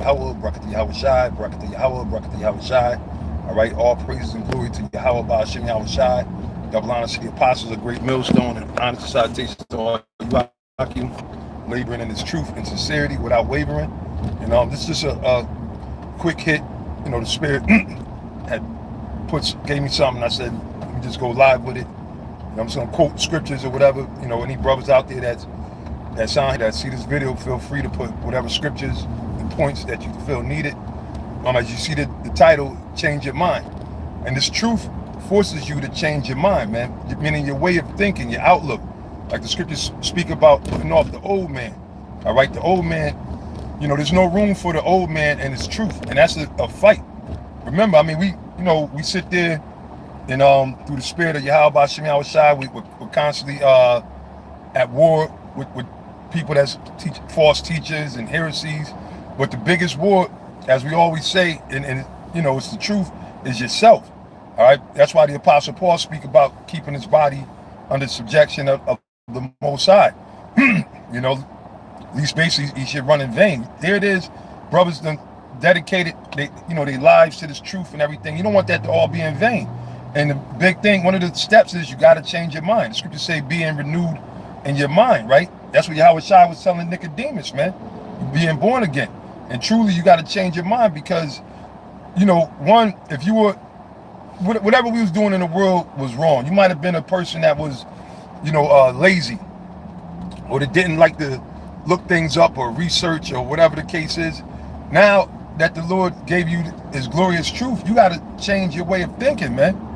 Yahweh, Barakatah Yahweh Shai, Barakatah Yahweh, Barakatah Yahweh Shai. All right, all praises and glory to Yahweh, Ba'ashem Yahweh Shai. Double honor to the apostles, a great millstone, and honor to salutations to all you Akim, laboring in his truth and sincerity without wavering. And this is just a quick hit. The Spirit had gave me something. I said, let me just go live with it. I'm just gonna quote scriptures or whatever. Any brothers out there that see this video, feel free to put whatever scriptures and points that you feel needed. As you see the title, change your mind. And this truth forces you to change your mind, man. Meaning your way of thinking, your outlook. Like the scriptures speak about putting off the old man. All right, the old man, there's no room for the old man and his truth. And that's a fight. Remember, we sit there and through the spirit of Yahweh Ba'ashem Yahweh Shai, we're constantly at war with people that teach false teachers and heresies. But the biggest war, as we always say, and it's the truth, is yourself. All right, that's why the Apostle Paul speak about keeping his body under subjection of the Most High. At least basically he should run in vain. There it is, brothers done dedicated their lives to this truth and everything. You don't want that to all be in vain. And the big thing, one of the steps is you got to change your mind. The scriptures say being renewed in your mind, right? That's what Yahweh Shai was telling Nicodemus, man. Being born again. And truly you got to change your mind because, one, if you were, whatever we was doing in the world was wrong. You might have been a person that was, lazy, or that didn't like to look things up or research or whatever the case is. Now that the Lord gave you his glorious truth, you got to change your way of thinking, man.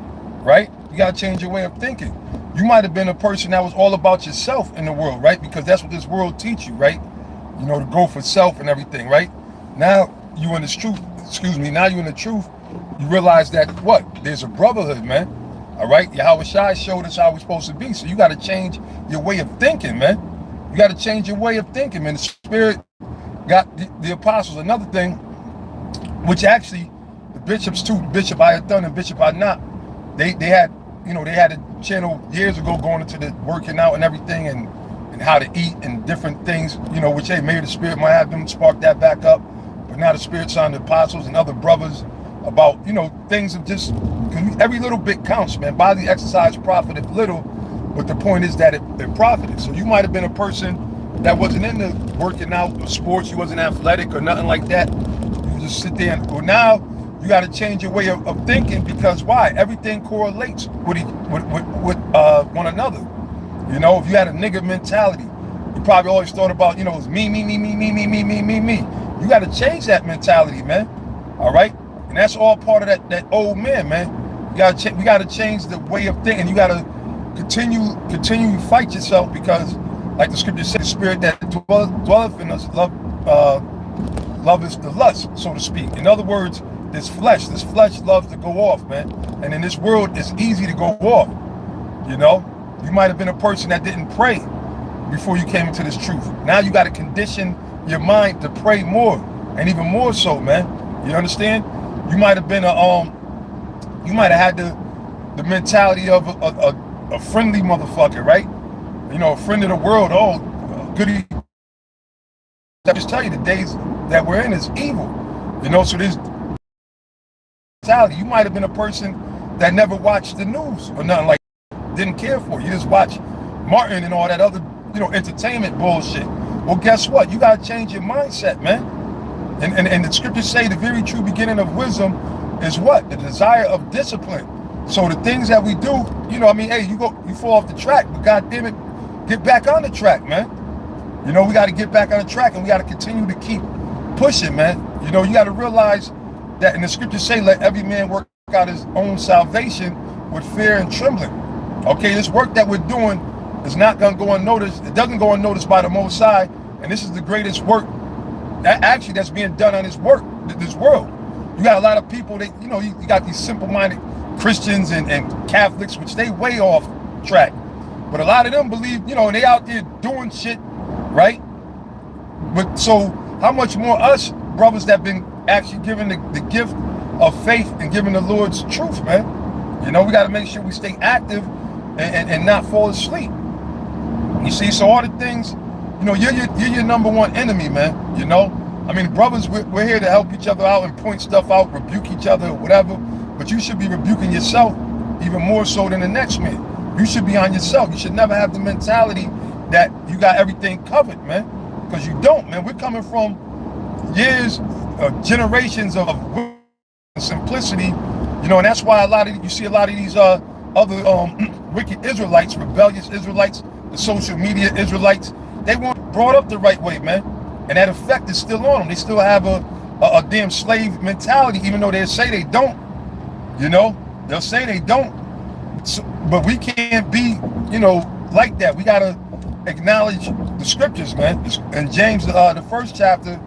Right? You got to change your way of thinking. You might have been a person that was all about yourself in the world, right? Because that's what this world teach you, right? To go for self and everything, right? Now you in this truth, now you in the truth, you realize that there's a brotherhood, man. All right? Yahweh Shai showed us how we're supposed to be. So you got to change your way of thinking, man. You got to change your way of thinking, man. The Spirit got the apostles. Another thing, which actually the bishops too, Bishop Ayathan and Bishop Anat, they had a channel years ago going into the working out and everything and how to eat and different things, which maybe the Spirit might have them spark that back up. But now the Spirit's on the apostles and other brothers about, things of just, because every little bit counts, man. Bodily exercise profiteth little, but the point is that it profited. So you might have been a person that wasn't into working out or sports, you wasn't athletic or nothing like that. You just sit there and, well, now you got to change your way of thinking because why? Everything correlates with one another. If you had a nigga mentality, you probably always thought about, it's me. You got to change that mentality, man. All right? And that's all part of that old man, man. We got to change the way of thinking. You got to continue to fight yourself because, like the scripture says, the spirit that dwelleth in us, love is the lust, so to speak. In other words, this flesh loves to go off, man. And in this world, it's easy to go off. You might have been a person that didn't pray before you came into this truth. Now you got to condition your mind to pray more, and even more so, man. You understand? You might have been you might have had the mentality of a friendly motherfucker, right? A friend of the world. Oh, goody. I just tell you, the days that we're in is evil. So this mentality. You might have been a person that never watched the news or nothing like that, didn't care for it. You just watch Martin and all that other, entertainment bullshit. Well, guess what? You got to change your mindset, man. And the scriptures say the very true beginning of wisdom is what? The desire of discipline. So the things that we do, hey, you fall off the track, but God damn it, get back on the track, man. We got to get back on the track, and we got to continue to keep pushing, man. You got to realize that in the scriptures say, let every man work out his own salvation with fear and trembling. Okay, this work that we're doing is not going to go unnoticed. It doesn't go unnoticed by the Most High, and this is the greatest work that's being done on this world. You got a lot of people that, you got these simple-minded Christians and Catholics, which they way off track. But a lot of them believe, and they out there doing shit, right? But so how much more us brothers that been actually given the gift of faith and given the Lord's truth, man? We got to make sure we stay active and not fall asleep. You see, so all the things, you're your number one enemy, man. I mean, brothers, we're here to help each other out and point stuff out, rebuke each other or whatever. But you should be rebuking yourself even more so than the next man. You should be on yourself. You should never have the mentality that you got everything covered, man. Because you don't, man. We're coming from years, generations of simplicity, you know, and that's why you see a lot of these other wicked Israelites, rebellious Israelites, the social media Israelites, they weren't brought up the right way, man. And that effect is still on them. They still have a damn slave mentality, even though they say they don't. You know, they'll say they don't. So, but we can't be, you know, like that. We gotta acknowledge the scriptures, man. In James, the first chapter,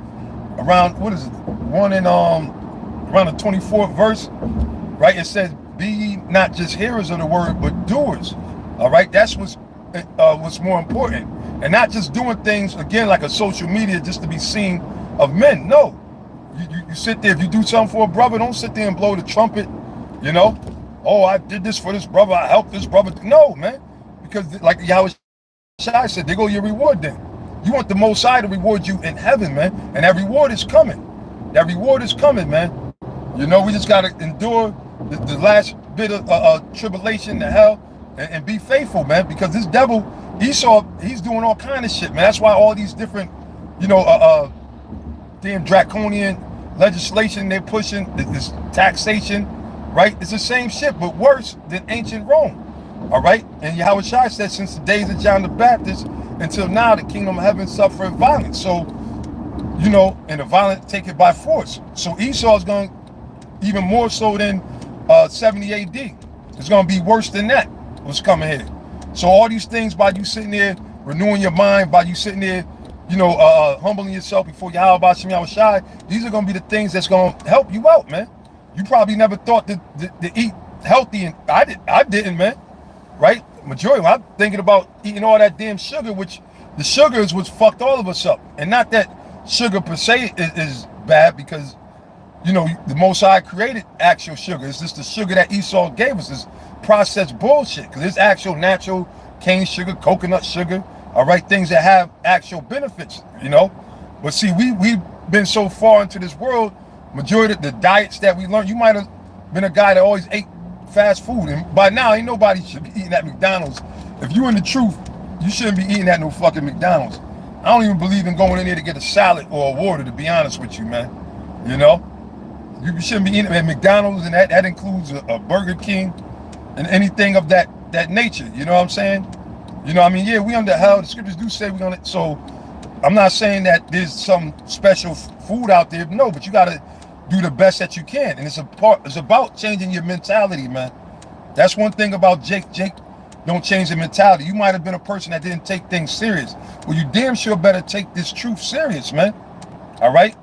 around what is it, around the 24th verse, right? It says, "Be ye not just hearers of the word, but doers." All right, that's what's more important, and not just doing things again like a social media just to be seen of men. No, you sit there. If you do something for a brother, don't sit there and blow the trumpet. You know, oh, I did this for this brother. I helped this brother. No, man, because like Yahweh Shai said, there go your reward. Then you want the Most High to reward you in heaven, man, and that reward is coming. That reward is coming, man. You know, we just gotta endure the last bit of tribulation, the hell, and be faithful, man. Because this devil, Esau, he's doing all kind of shit, man. That's why all these different, you know, damn draconian legislation they're pushing, this taxation, right? It's the same shit, but worse than ancient Rome. All right, and Yahweh Shai said, since the days of John the Baptist until now, the kingdom of heaven suffered violence. So, you know, and the violent take it by force. So Esau's going even more so than 70 AD. It's going to be worse than that, what's coming here. So all these things, by you sitting there renewing your mind, by you sitting there, you know, humbling yourself before Yahweh Shai, these are going to be the things that's going to help you out, man. You probably never thought to eat healthy, and I didn't, man. Right? Majority, I'm thinking about eating all that damn sugar, which the sugar is what's fucked all of us up. And not that sugar per se is bad, because, you know, the Most High created actual sugar. It's just the sugar that Esau gave us is processed bullshit. Because it's actual natural cane sugar, coconut sugar, all right, things that have actual benefits, you know. But see, we've been so far into this world, majority of the diets that we learned, you might have been a guy that always ate fast food, and by now ain't nobody should be eating at McDonald's. If you in the truth, you shouldn't be eating at no fucking McDonald's. I don't even believe in going in there to get a salad or a water, to be honest with you, man. You know, you shouldn't be eating at McDonald's, and that includes a Burger King and anything of that nature. You know what I'm saying? You know, I mean, yeah, we under hell. The scriptures do say we're gonna. So I'm not saying that there's some special food out there. No, but you gotta do the best that you can, and it's about changing your mentality, man. That's one thing about Jake don't change the mentality. You might have been a person that didn't take things serious. Well, you damn sure better take this truth serious, man. All right,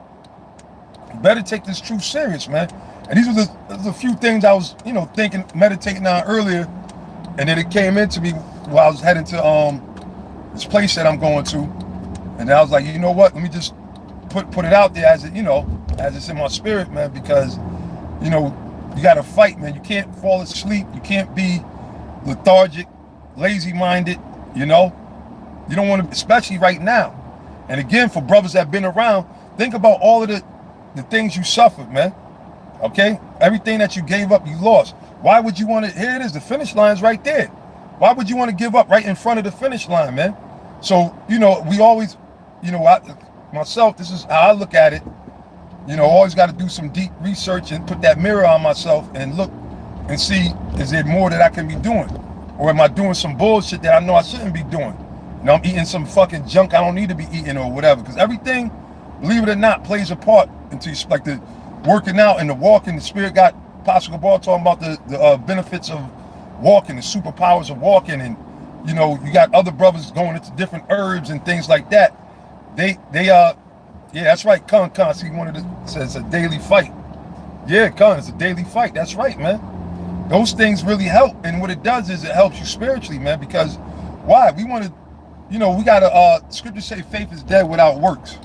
you better take this truth serious, man. And these are the few things I was, you know, thinking, meditating on earlier, and then it came into me while I was heading to this place that I'm going to, and I was like, you know what, let me just put it out there as it, you know, as it's in my spirit, man, because, you know, you got to fight, man. You can't fall asleep. You can't be lethargic, lazy-minded, you know. You don't want to, especially right now. And again, for brothers that have been around, think about all of the things you suffered, man. Okay? Everything that you gave up, you lost. Why would you want to, here it is, the finish line's right there. Why would you want to give up right in front of the finish line, man? So, you know, we always, you know, myself, this is how I look at it. You know, always got to do some deep research and put that mirror on myself and look and see, is there more that I can be doing? Or am I doing some bullshit that I know I shouldn't be doing? You know, I'm eating some fucking junk I don't need to be eating or whatever. Because everything, believe it or not, plays a part into like the working out and the walking. The Spirit got Apostle Gabar talking about the benefits of walking, the superpowers of walking. And, you know, you got other brothers going into different herbs and things like that. Yeah, that's right, Con. See, one of the says a daily fight. Yeah, Con, it's a daily fight. That's right, man. Those things really help, and what it does is it helps you spiritually, man. Because why? We want to, you know, we gotta. Scriptures say faith is dead without works.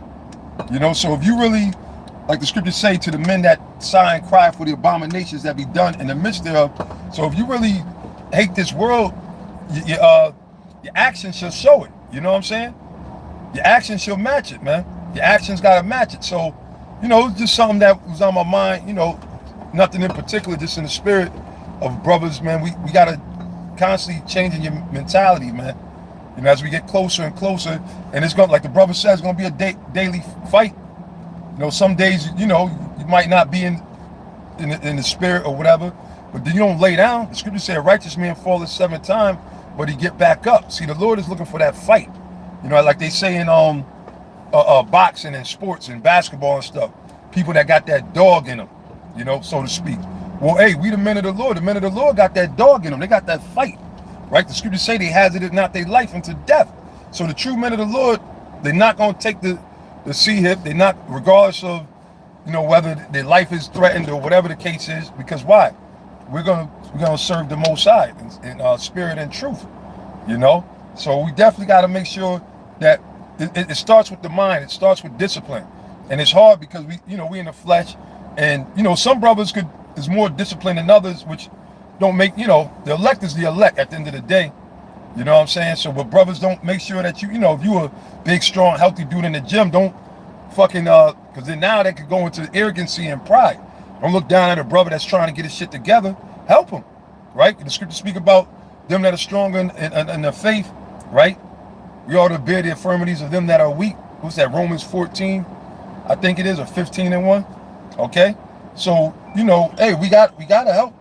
You know, so if you really, like the scriptures say, to the men that sigh and cry for the abominations that be done in the midst thereof. So if you really hate this world, your actions shall show it. You know what I'm saying? Your actions shall match it, man. Your actions got to match it. So, it's just something that was on my mind, nothing in particular, just in the spirit of brothers, man. We got to constantly changing your mentality, man. As we get closer and closer, and it's going, like the brother says, it's going to be a daily fight. Some days, you might not be in the spirit or whatever, but then you don't lay down. The scripture said, a righteous man falleth 7 times, but he get back up. See, the Lord is looking for that fight. Like they say in boxing and sports and basketball and stuff, people that got that dog in them, so to speak. Well, hey, we the men of the Lord. The men of the Lord got that dog in them. They got that fight, right? The scriptures say they hazarded not their life unto death. So the true men of the Lord, they're not going to take the sea hip. They're not, regardless of, whether their life is threatened or whatever the case is, because why? We're gonna serve the Most High in spirit and truth, So we definitely got to make sure that it starts with the mind. It starts with discipline, and it's hard because we in the flesh, and some brothers is more disciplined than others, which don't make the elect is the elect at the end of the day. You know what I'm saying? So, but brothers don't make sure that if you a big, strong, healthy dude in the gym, don't fucking because then now they could go into arrogancy and pride. Don't look down at a brother that's trying to get his shit together. Help him, right? The scripture speak about them that are stronger in the faith, right? We ought to bear the infirmities of them that are weak. What's that? Romans 14, I think it is, or 15:1. Okay, so hey, we gotta help.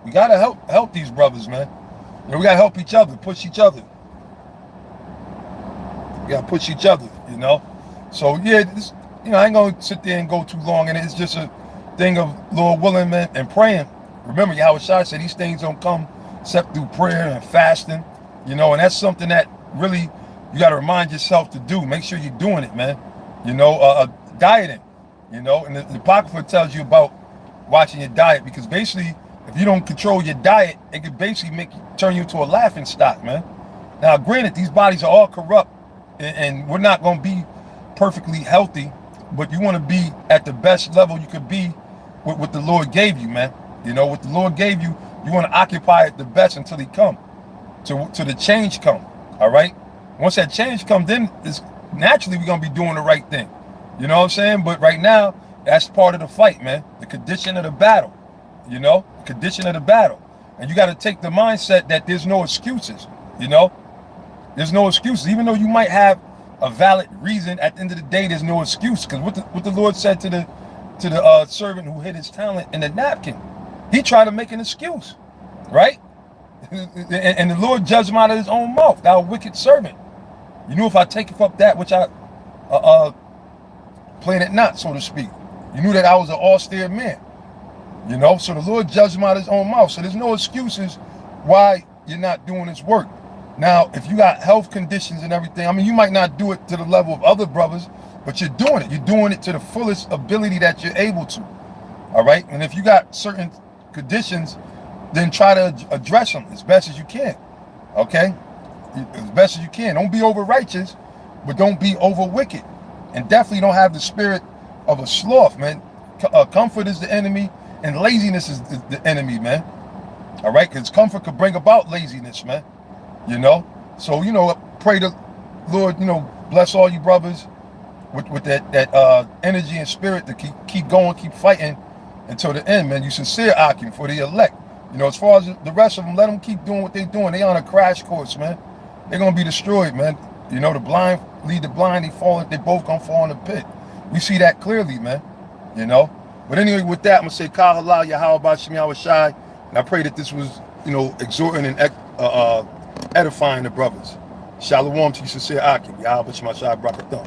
We gotta help these brothers, man. We gotta help each other, push each other. We gotta push each other, So yeah, I ain't gonna sit there and go too long, and it's just a thing of Lord willing, man, and praying. Remember, Yahweh Shai said these things don't come except through prayer and fasting, and that's something that really you got to remind yourself to do. Make sure you're doing it, man. Dieting, and the Apocrypha tells you about watching your diet, because basically, if you don't control your diet, it could basically turn you into a laughing stock, man. Now, granted, these bodies are all corrupt, and we're not going to be perfectly healthy, but you want to be at the best level you could be with what the Lord gave you, man. What the Lord gave you, you want to occupy it the best until He come, to the change come. All right. Once that change come, then it's naturally we're gonna be doing the right thing. You know what I'm saying? But right now, that's part of the fight, man. The condition of the battle. The condition of the battle, and you got to take the mindset that there's no excuses. There's no excuses, even though you might have a valid reason. At the end of the day, there's no excuse, because what the Lord said to the servant who hid his talent in the napkin, he tried to make an excuse, right? And the Lord judged him out of His own mouth. Thou wicked servant, if I take up that which I plan it not, so to speak. You knew that I was an austere man, So the Lord judged him out of His own mouth. So there's no excuses why you're not doing His work. Now, if you got health conditions and everything, you might not do it to the level of other brothers, but you're doing it. You're doing it to the fullest ability that you're able to. All right. And if you got certain conditions, then try to address them as best as you can. Okay? As best as you can. Don't be over righteous, but don't be over wicked. And definitely don't have the spirit of a sloth, man. Comfort is the enemy, and laziness is the enemy, man. All right? Because comfort could bring about laziness, man. So, pray to Lord, bless all you brothers with that energy and spirit to keep going, keep fighting until the end, man. You sincere Akim for the elect. As far as the rest of them, let them keep doing what they're doing. They on a crash course, man. They're gonna be destroyed, man. The blind lead the blind. They both gonna fall in the pit. We see that clearly, man. But anyway, with that, I'm gonna say Kal Halal Yahweh Bashim Yahweh Shai, and I pray that this was, exhorting and edifying the brothers. Shalom to you, sincere Akim. Yahweh Bashim Shai Brakathon.